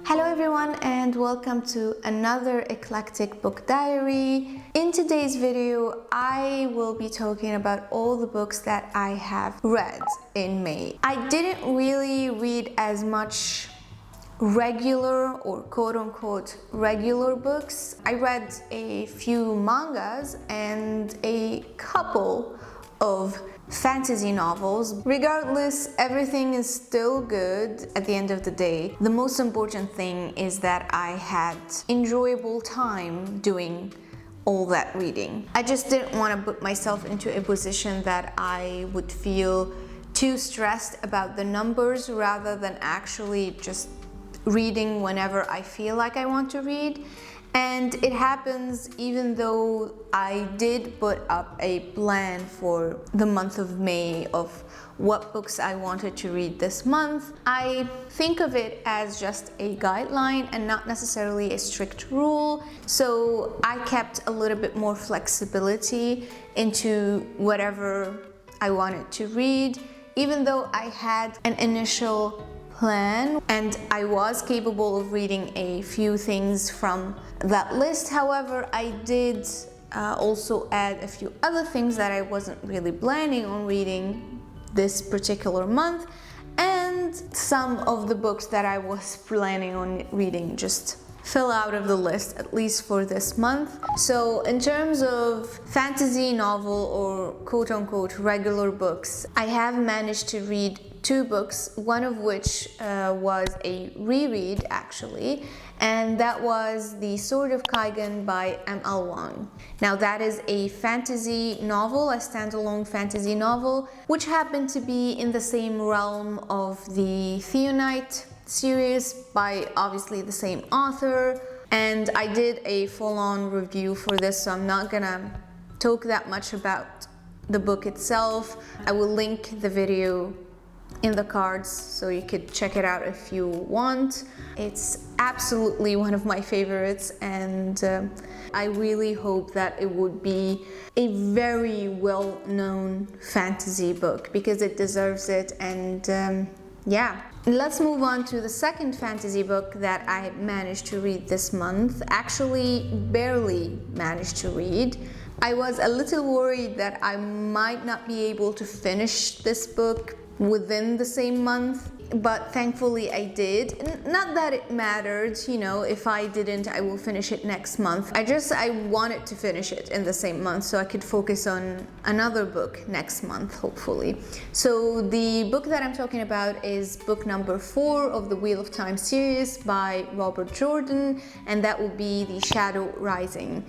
Hello everyone and welcome to another Eclectic book diary. In today's video, I will be talking about all the books that I have read in May. I didn't really read as much regular or quote-unquote regular books. I read a few mangas and a couple of fantasy novels. Regardless, everything is still good at the end of the day. The most important thing is that I had enjoyable time doing all that reading. I just didn't want to put myself into a position that I would feel too stressed about the numbers rather than actually just reading whenever I feel like I want to read. And it happens even though I did put up a plan for the month of May of what books I wanted to read this month. I think of it as just a guideline and not necessarily a strict rule. So I kept a little bit more flexibility into whatever I wanted to read, even though I had an initial plan and I was capable of reading a few things from that list. However, I did also add a few other things that I wasn't really planning on reading this particular month, and some of the books that I was planning on reading just fell out of the list, at least for this month. So in terms of fantasy novel or quote-unquote regular books, I have managed to read two books, one of which was a reread actually, and that was The Sword of Kaigan by M.L. Wang. Now that is a fantasy novel, a standalone fantasy novel, which happened to be in the same realm of the Theonite series by obviously the same author, and I did a full-on review for this, so I'm not gonna talk that much about the book itself. I will link the video in the cards so you could check it out if you want. It's absolutely one of my favorites, and I really hope that it would be a very well-known fantasy book because it deserves it. And yeah, let's move on to the second fantasy book that I managed to read this month. Actually, barely managed to read. I was a little worried that I might not be able to finish this book within the same month, but thankfully I did. Not that it mattered, you know, if I didn't, I will finish it next month. I wanted to finish it in the same month so I could focus on another book next month, hopefully. So the book that I'm talking about is book number 4 of the Wheel of Time series by Robert Jordan, and that will be The Shadow Rising.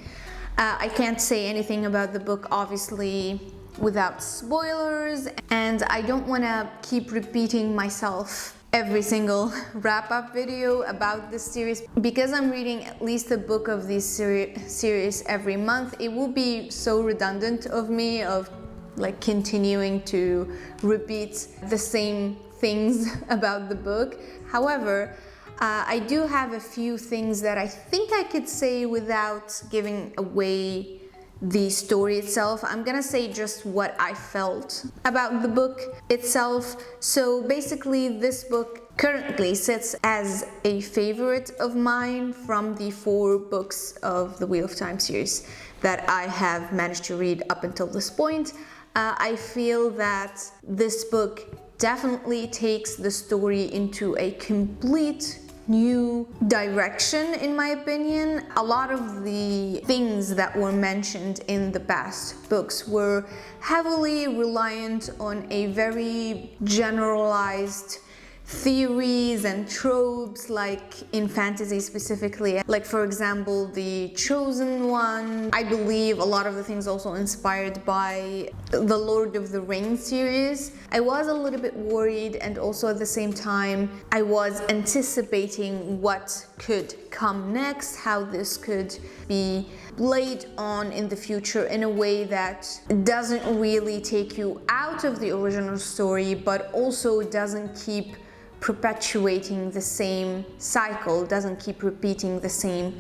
I can't say anything about the book, obviously, without spoilers, and I don't want to keep repeating myself every single wrap-up video about this series. Because I'm reading at least a book of this series every month, it will be so redundant of me of like continuing to repeat the same things about the book. However, I do have a few things that I think I could say without giving away the story itself. I'm gonna say just what I felt about the book itself. So basically, this book currently sits as a favorite of mine from the 4 books of the Wheel of Time series that I have managed to read up until this point. I feel that this book definitely takes the story into a complete new direction, in my opinion. A lot of the things that were mentioned in the past books were heavily reliant on a very generalized theories and tropes, like in fantasy specifically, like for example the Chosen One. I believe a lot of the things also inspired by the Lord of the Rings series. I was a little bit worried, and also at the same time I was anticipating what could come next, how this could be played on in the future in a way that doesn't really take you out of the original story, but also doesn't keep perpetuating the same cycle, doesn't keep repeating the same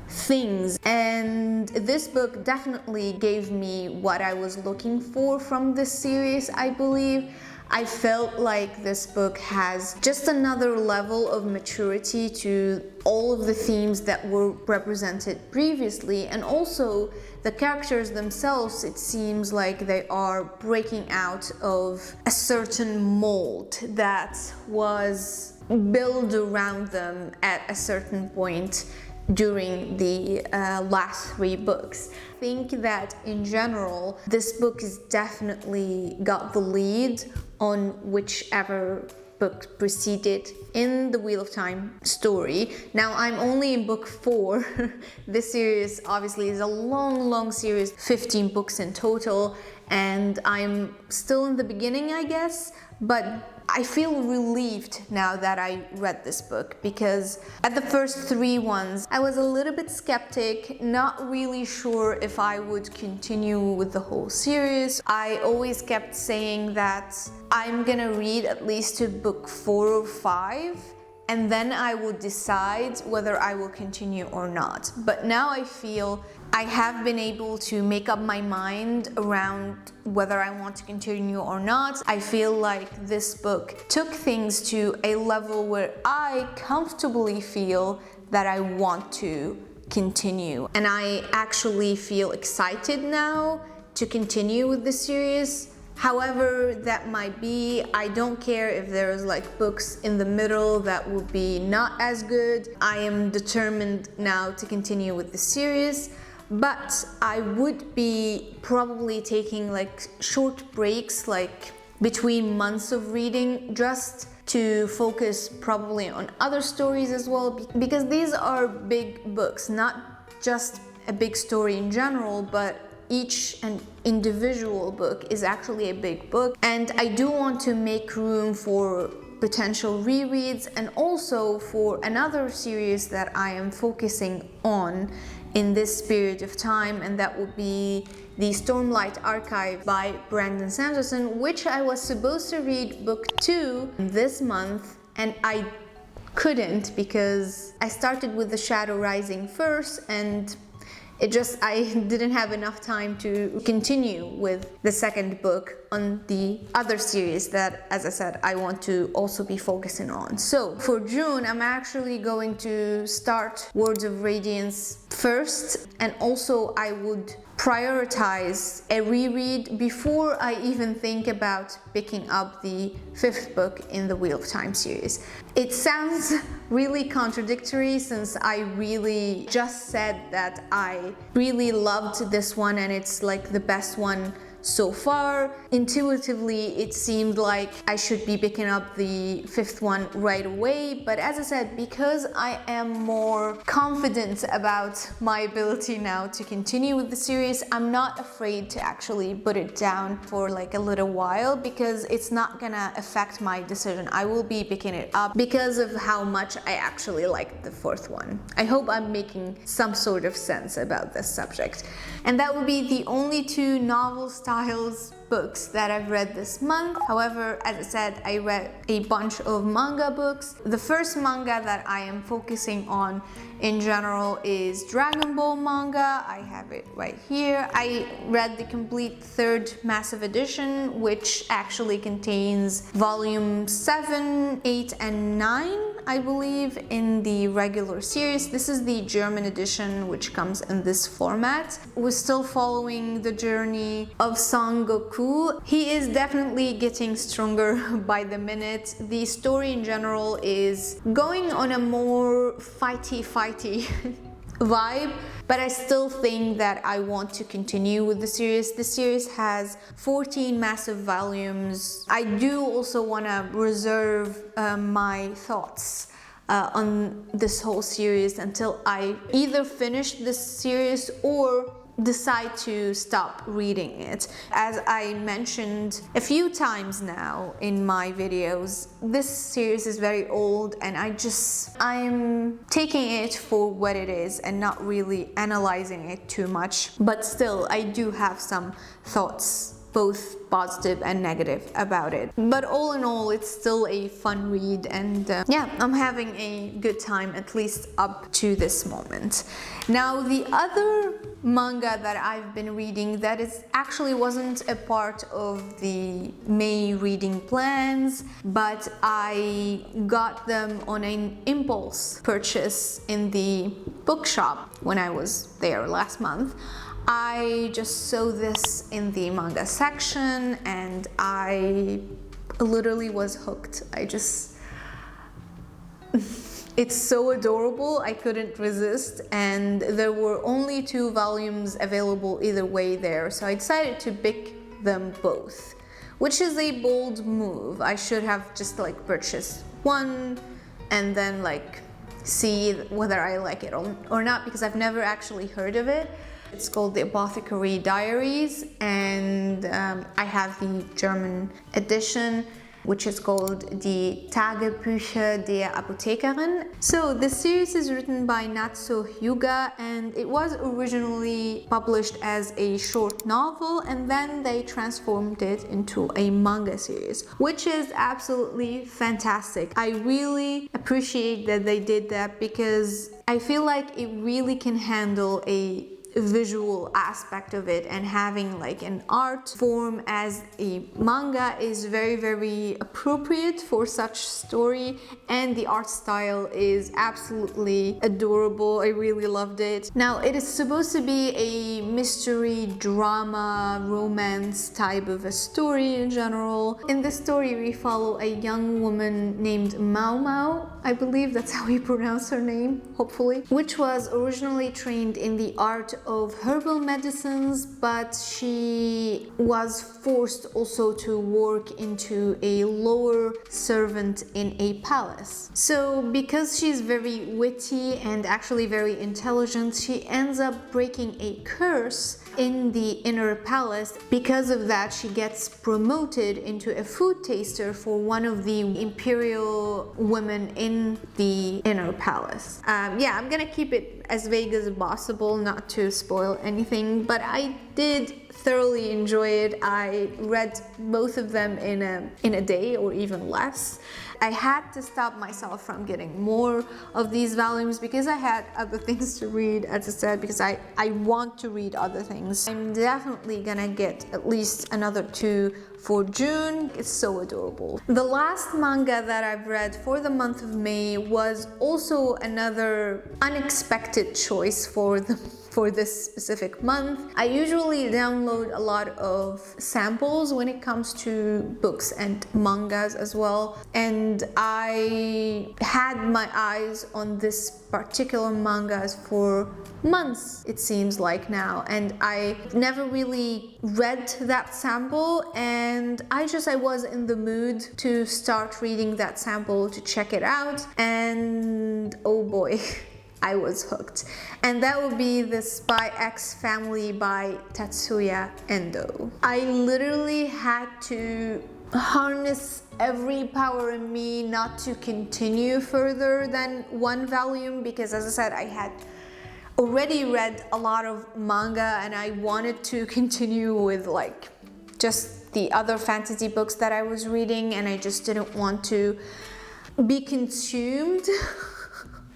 things. And this book definitely gave me what I was looking for from this series, I believe. I felt like this book has just another level of maturity to all of the themes that were represented previously, and also the characters themselves, it seems like they are breaking out of a certain mold that was built around them at a certain point during the last 3 books. I think that in general, this book is definitely got the lead on whichever book preceded in the Wheel of Time story. Now I'm only in book 4. This series obviously is a long series, 15 books in total, and I'm still in the beginning, I guess, but I feel relieved now that I read this book, because at the first 3 ones I was a little bit skeptic, not really sure if I would continue with the whole series. I always kept saying that I'm gonna read at least to book 4 or 5, and then I will decide whether I will continue or not. But now I feel I have been able to make up my mind around whether I want to continue or not. I feel like this book took things to a level where I comfortably feel that I want to continue. And I actually feel excited now to continue with the series. However that might be, I don't care if there's like books in the middle that would be not as good. I am determined now to continue with the series. But I would be probably taking like short breaks, like between months of reading, just to focus probably on other stories as well, because these are big books, not just a big story in general, but each and individual book is actually a big book. And I do want to make room for potential rereads and also for another series that I am focusing on in this period of time, and that would be the Stormlight Archive by Brandon Sanderson, which I was supposed to read book 2 this month, and I couldn't because I started with The Shadow Rising first, and I didn't have enough time to continue with the second book on the other series that, as I said, I want to also be focusing on. So for June, I'm actually going to start Words of Radiance first, and also I would prioritize a reread before I even think about picking up the 5th book in the Wheel of Time series. It sounds really contradictory since I really just said that I really loved this one and it's like the best one so far. Intuitively, it seemed like I should be picking up the 5th one right away, but as I said, because I am more confident about my ability now to continue with the series, I'm not afraid to actually put it down for like a little while, because it's not gonna affect my decision. I will be picking it up because of how much I actually liked the 4th one. I hope I'm making some sort of sense about this subject. And that would be the only 2 novel styles books that I've read this month. However, as I said, I read a bunch of manga books. The first manga that I am focusing on in general is Dragon Ball manga. I have it right here. I read the complete 3rd massive edition, which actually contains volume 7, 8, and 9, I believe, in the regular series. This is the German edition, which comes in this format. We're still following the journey of Son Goku. He is definitely getting stronger by the minute. The story in general is going on a more fighty vibe, but I still think that I want to continue with the series. The series has 14 massive volumes. I do also want to reserve my thoughts on this whole series until I either finish this series or decide to stop reading it. As I mentioned a few times now in my videos, this series is very old and I'm taking it for what it is and not really analyzing it too much. But still, I do have some thoughts both positive and negative about it. But all in all, it's still a fun read, and yeah, I'm having a good time, at least up to this moment. Now, the other manga that I've been reading that is actually wasn't a part of the May reading plans, but I got them on an impulse purchase in the bookshop when I was there last month. I just saw this in the manga section and I literally was hooked. It's so adorable, I couldn't resist, and there were only 2 volumes available either way there, so I decided to pick them both, which is a bold move. I should have just like purchased one and then like see whether I like it or not, because I've never actually heard of it. It's called the Apothecary Diaries, and I have the German edition, which is called Die Tagebücher der Apothekerin. So the series is written by Natsuo Hyuga, and it was originally published as a short novel, and then they transformed it into a manga series, which is absolutely fantastic. I really appreciate that they did that, because I feel like it really can handle a visual aspect of it, and having like an art form as a manga is very, very appropriate for such story, and the art style is absolutely adorable. I really loved it. Now, it is supposed to be a mystery, drama, romance type of a story in general. In this story, we follow a young woman named Mao Mao, I believe that's how we pronounce her name, hopefully, which was originally trained in the art of herbal medicines, but she was forced also to work into a lower servant in a palace. So because she's very witty and actually very intelligent, she ends up breaking a curse in the inner palace. Because of that, she gets promoted into a food taster for one of the imperial women in the inner palace. Yeah, I'm gonna keep it as vague as possible, not to spoil anything, but I did thoroughly enjoy it. I read both of them in a day or even less. I had to stop myself from getting more of these volumes because I had other things to read, as I said, because I want to read other things. I'm definitely gonna get at least another 2 for June. It's so adorable. The last manga that I've read for the month of May was also another unexpected choice for this specific month. I usually download a lot of samples when it comes to books and mangas as well, and I had my eyes on this particular mangas for months, it seems like now, and I never really read that sample, and I was in the mood to start reading that sample, to check it out, and oh boy, I was hooked. And that would be the Spy X Family by Tatsuya Endo. I literally had to harness every power in me not to continue further than 1 volume, because as I said, I had already read a lot of manga and I wanted to continue with like just the other fantasy books that I was reading, and I just didn't want to be consumed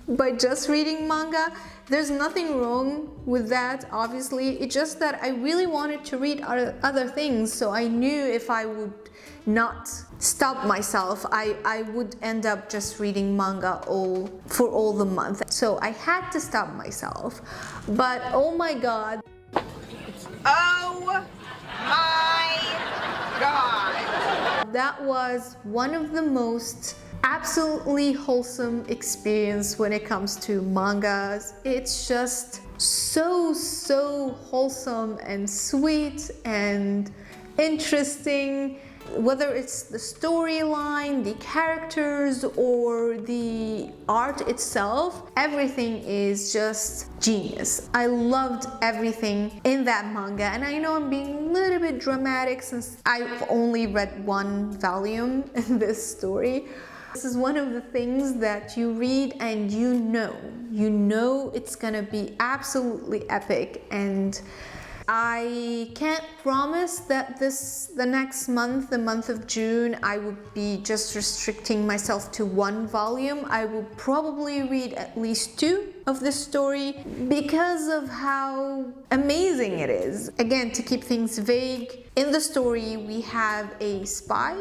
by just reading manga. There's nothing wrong with that, obviously. It's just that I really wanted to read other things, so I knew if I would not stop myself, I would end up just reading manga for all the month. So I had to stop myself. But oh my god. Oh my god. That was one of the most absolutely wholesome experience when it comes to mangas. It's just so wholesome and sweet and interesting. Whether it's the storyline, the characters, or the art itself, everything is just genius. I loved everything in that manga, and I know I'm being a little bit dramatic since I've only read 1 volume in this story. This is one of the things that you read and you know it's gonna be absolutely epic, and I can't promise that the next month, the month of June, I will be just restricting myself to one volume. I will probably read at least 2 of this story because of how amazing it is. Again, to keep things vague, in the story we have a spy,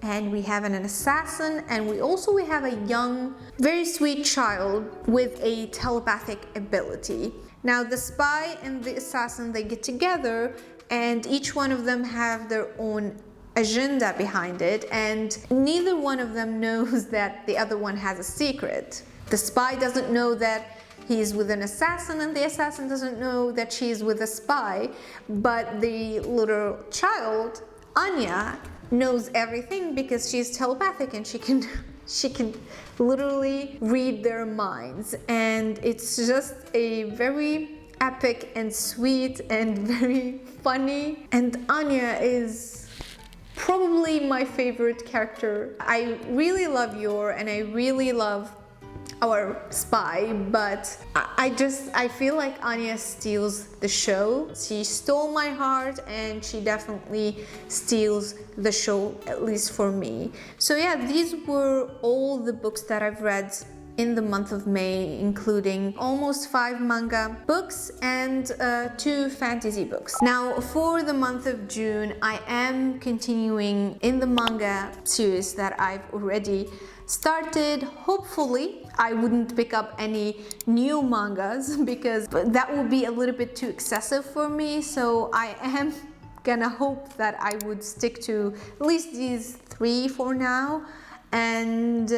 and we have an assassin, and we have a young, very sweet child with a telepathic ability. Now the spy and the assassin, they get together, and each one of them have their own agenda behind it, and neither one of them knows that the other one has a secret. The spy doesn't know that he's with an assassin, and the assassin doesn't know that she's with a spy, but the little child, Anya, knows everything because she's telepathic and she can literally read their minds. And it's just a very epic and sweet and very funny, and Anya is probably my favorite character. I really love Yor and I really love our spy, but I feel like Anya steals the show. She stole my heart, and she definitely steals the show, at least for me. So yeah, these were all the books that I've read in the month of May, including almost 5 manga books and 2 fantasy books. Now for the month of June, I am continuing in the manga series that I've already started. Hopefully I wouldn't pick up any new mangas because that would be a little bit too excessive for me, so I am gonna hope that I would stick to at least these 3 for now. And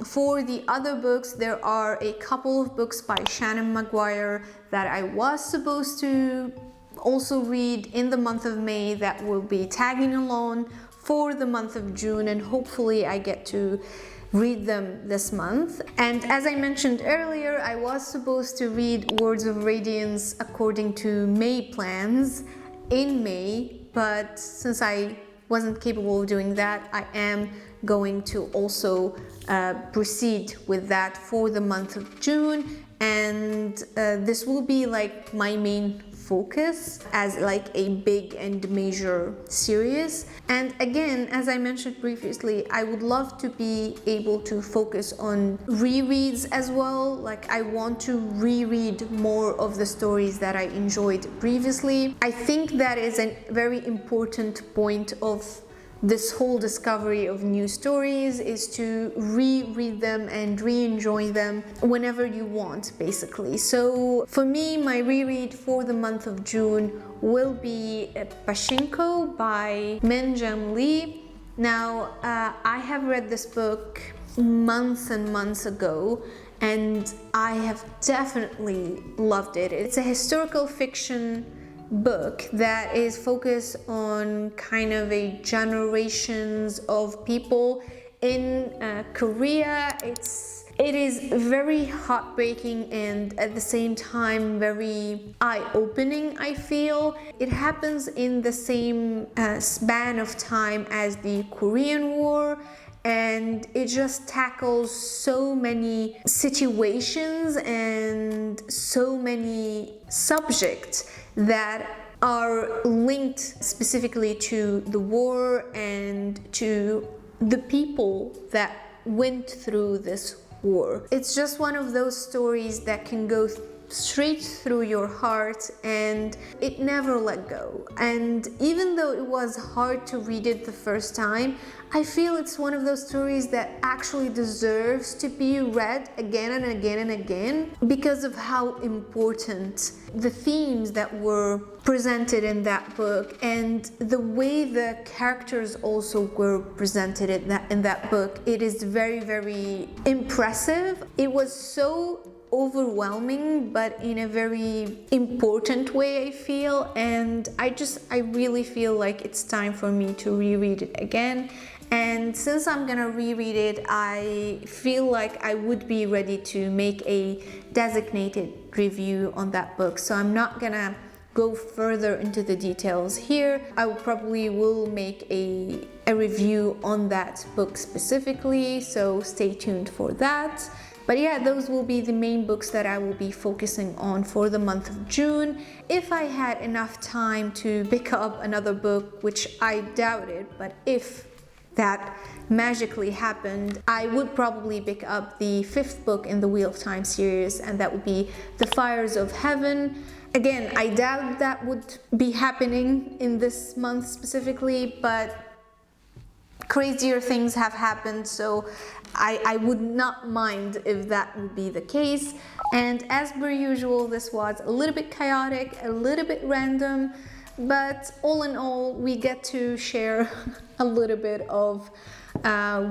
for the other books, there are a couple of books by Shannon Maguire that I was supposed to also read in the month of May that will be tagging along for the month of June, and hopefully I get to read them this month. And as I mentioned earlier, I was supposed to read Words of Radiance according to May plans in May, but since I wasn't capable of doing that, I am going to also proceed with that for the month of June, and this will be like my main focus as like a big and major series. And again, as I mentioned previously, I would love to be able to focus on rereads as well. Like I want to reread more of the stories that I enjoyed previously. I think that is a very important point of this whole discovery of new stories, is to reread them and re-enjoy them whenever you want, basically. So for me, my reread for the month of June will be Pachinko by Min-Jung Lee. Now, I have read this book months and months ago, and I have definitely loved it. It's a historical fiction book that is focused on kind of a generations of people in Korea. It is very heartbreaking and at the same time very eye-opening, I feel. It happens in the same span of time as the Korean War, and it just tackles so many situations and so many subjects that are linked specifically to the war and to the people that went through this war. It's just one of those stories that can go straight through your heart, and it never let go. And even though it was hard to read it the first time, I feel it's one of those stories that actually deserves to be read again and again and again because of how important the themes that were presented in that book and the way the characters also were presented in that book. It is very, very impressive. It was so overwhelming, but in a very important way, I feel, and I really feel like it's time for me to reread it again. And since I'm gonna reread it, I feel like I would be ready to make a designated review on that book, so I'm not gonna go further into the details here. I probably will make a review on that book specifically, so stay tuned for that. But yeah, those will be the main books that I will be focusing on for the month of June. If I had enough time to pick up another book, which I doubted, but if that magically happened, I would probably pick up the 5th book in the Wheel of Time series, and that would be The Fires of Heaven. Again, I doubt that would be happening in this month specifically, but crazier things have happened, so I would not mind if that would be the case. And as per usual, this was a little bit chaotic, a little bit random, but all in all, we get to share a little bit of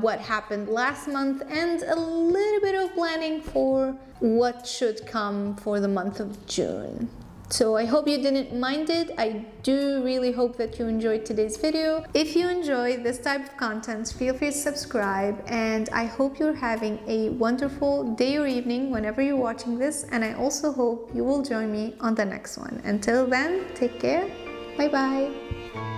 what happened last month and a little bit of planning for what should come for the month of June. So I hope you didn't mind it. I do really hope that you enjoyed today's video. If you enjoy this type of content, feel free to subscribe, and I hope you're having a wonderful day or evening whenever you're watching this, and I also hope you will join me on the next one. Until then, take care. Bye bye.